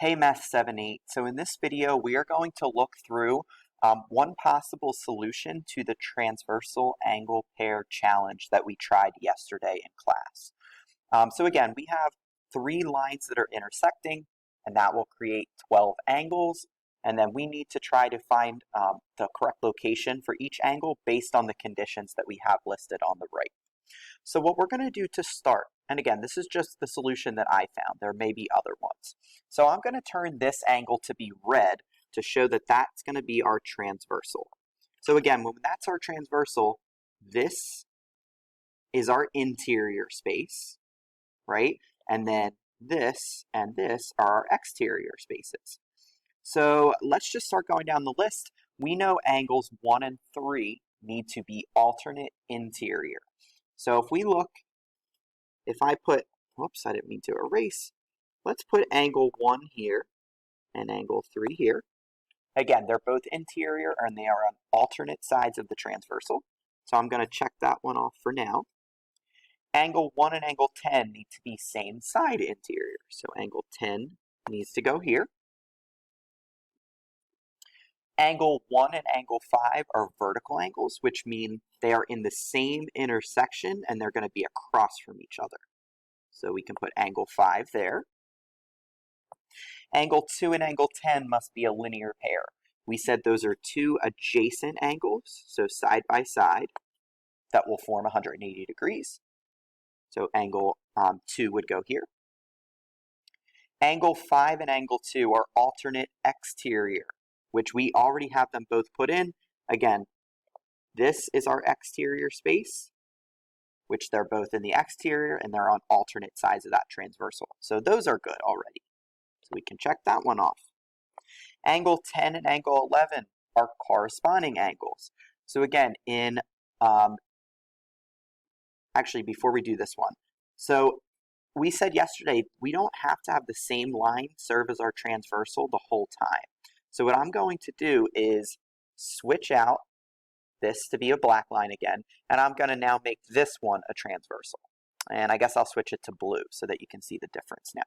Hey Math 7-8, so in this video we are going to look through one possible solution to the transversal angle pair challenge that we tried yesterday in class. So again, we have three lines that are intersecting, and that will create 12 angles, and then we need to try to find the correct location for each angle based on the conditions that we have listed on the right. So what we're going to do to start, and again, this is just the solution that I found. There may be other ones. So I'm going to turn this angle to be red to show that that's going to be our transversal. So again, when that's our transversal, this is our interior space, right? And then this and this are our exterior spaces. So let's just start going down the list. We know angles 1 and 3 need to be alternate interior. So if we look, if I put, whoops, I didn't mean to erase. Let's put angle 1 here and angle 3 here. Again, they're both interior and they are on alternate sides of the transversal. So I'm going to check that one off for now. Angle 1 and angle 10 need to be same side interior. So angle 10 needs to go here. Angle 1 and angle 5 are vertical angles, which mean they are in the same intersection and they're going to be across from each other. So we can put angle 5 there. Angle 2 and angle 10 must be a linear pair. We said those are two adjacent angles, so side by side, that will form 180 degrees. So angle 2 would go here. Angle 5 and angle 2 are alternate exterior, which we already have them both put in. Again, this is our exterior space, which they're both in the exterior and they're on alternate sides of that transversal. So those are good already. So we can check that one off. Angle 10 and angle 11 are corresponding angles. So again, actually before we do this one, so we said yesterday we don't have to have the same line serve as our transversal the whole time. So what I'm going to do is switch out this to be a black line again, and I'm going to now make this one a transversal. And I guess I'll switch it to blue so that you can see the difference now.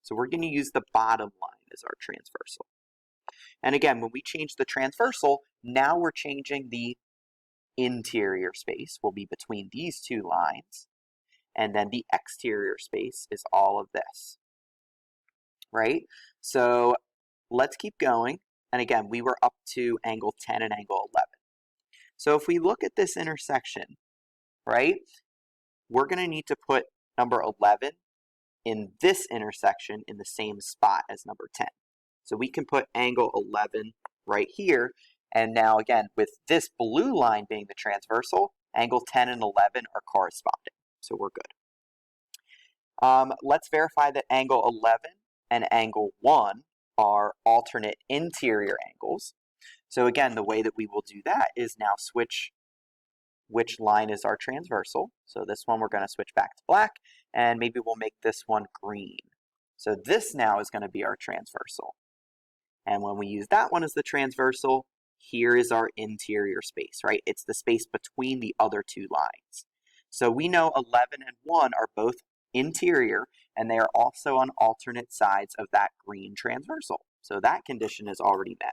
So we're going to use the bottom line as our transversal. And again, when we change the transversal, now we're changing the interior space will be between these two lines, and then the exterior space is all of this, right? So let's keep going. And again, we were up to angle 10 and angle 11. So if we look at this intersection, right, we're going to need to put number 11 in this intersection in the same spot as number 10. So we can put angle 11 right here. And now again, with this blue line being the transversal, angle 10 and 11 are corresponding. So we're good. Let's verify that angle 11 and angle 1 are alternate interior angles. So again, the way that we will do that is now switch which line is our transversal. So this one we're going to switch back to black, and maybe we'll make this one green. So this now is going to be our transversal. And when we use that one as the transversal, here is our interior space, right? It's the space between the other two lines. So we know 11 and 1 are both interior, and they are also on alternate sides of that green transversal. So that condition is already met.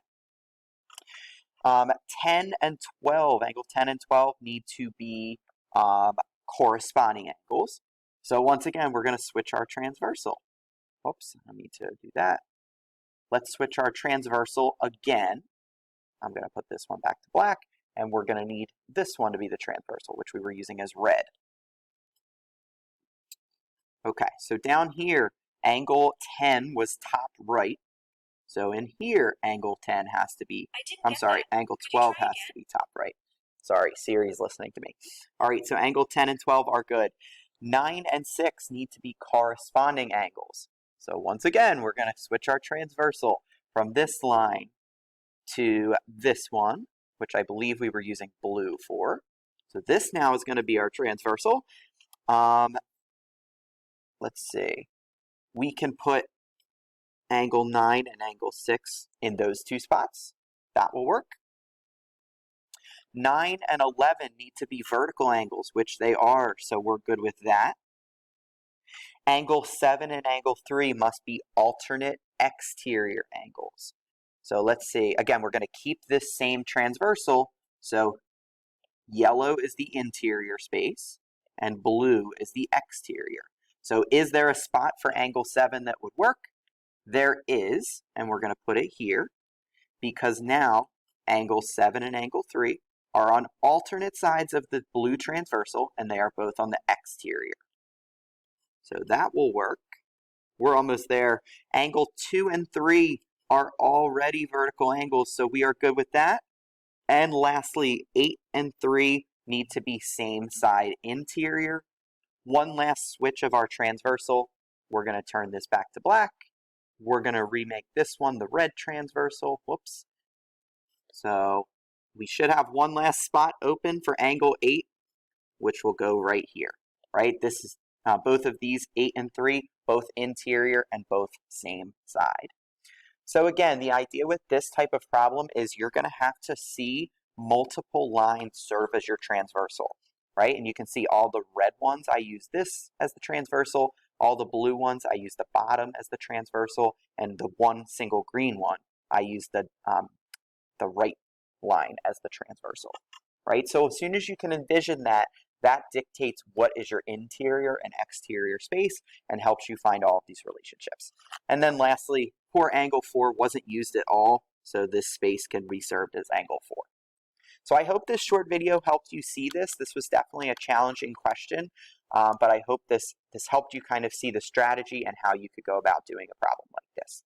10 and 12, angle 10 and 12 need to be corresponding angles. So once again, we're going to switch our transversal. Oops, I need to do that. Let's switch our transversal again. I'm going to put this one back to black, and we're going to need this one to be the transversal, which we were using as red. Okay, so down here, angle 10 was top right. So in here, angle 10 has to be, angle 12 has to be top right. Sorry, Siri's listening to me. All right, so angle 10 and 12 are good. 9 and 6 need to be corresponding angles. So once again, we're going to switch our transversal from this line to this one, which I believe we were using blue for. So this now is going to be our transversal. Let's see. We can put angle 9 and angle 6 in those two spots. That will work. 9 and 11 need to be vertical angles, which they are, so we're good with that. Angle 7 and angle 3 must be alternate exterior angles. So let's see, again, we're going to keep this same transversal. So yellow is the interior space and blue is the exterior. So is there a spot for angle 7 that would work? There is, and we're going to put it here because now angle 7 and angle 3 are on alternate sides of the blue transversal and they are both on the exterior. So that will work. We're almost there. Angle 2 and 3 are already vertical angles, so we are good with that. And lastly, 8 and 3 need to be same side interior. One last switch of our transversal. We're going to turn this back to black. We're going to remake this one the red transversal. Whoops. So we should have one last spot open for angle 8, which will go right here, right? This is both of these, 8 and 3, both interior and both same side. So again, the idea with this type of problem is you're going to have to see multiple lines serve as your transversal, right? And you can see all the red ones, I use this as the transversal. All the blue ones, I use the bottom as the transversal. And the one single green one, I use the right line as the transversal, right? So as soon as you can envision that, that dictates what is your interior and exterior space and helps you find all of these relationships. And then lastly, poor angle 4 wasn't used at all, so this space can be served as angle 4. So I hope this short video helped you see this. This was definitely a challenging question, but I hope this helped you kind of see the strategy and how you could go about doing a problem like this.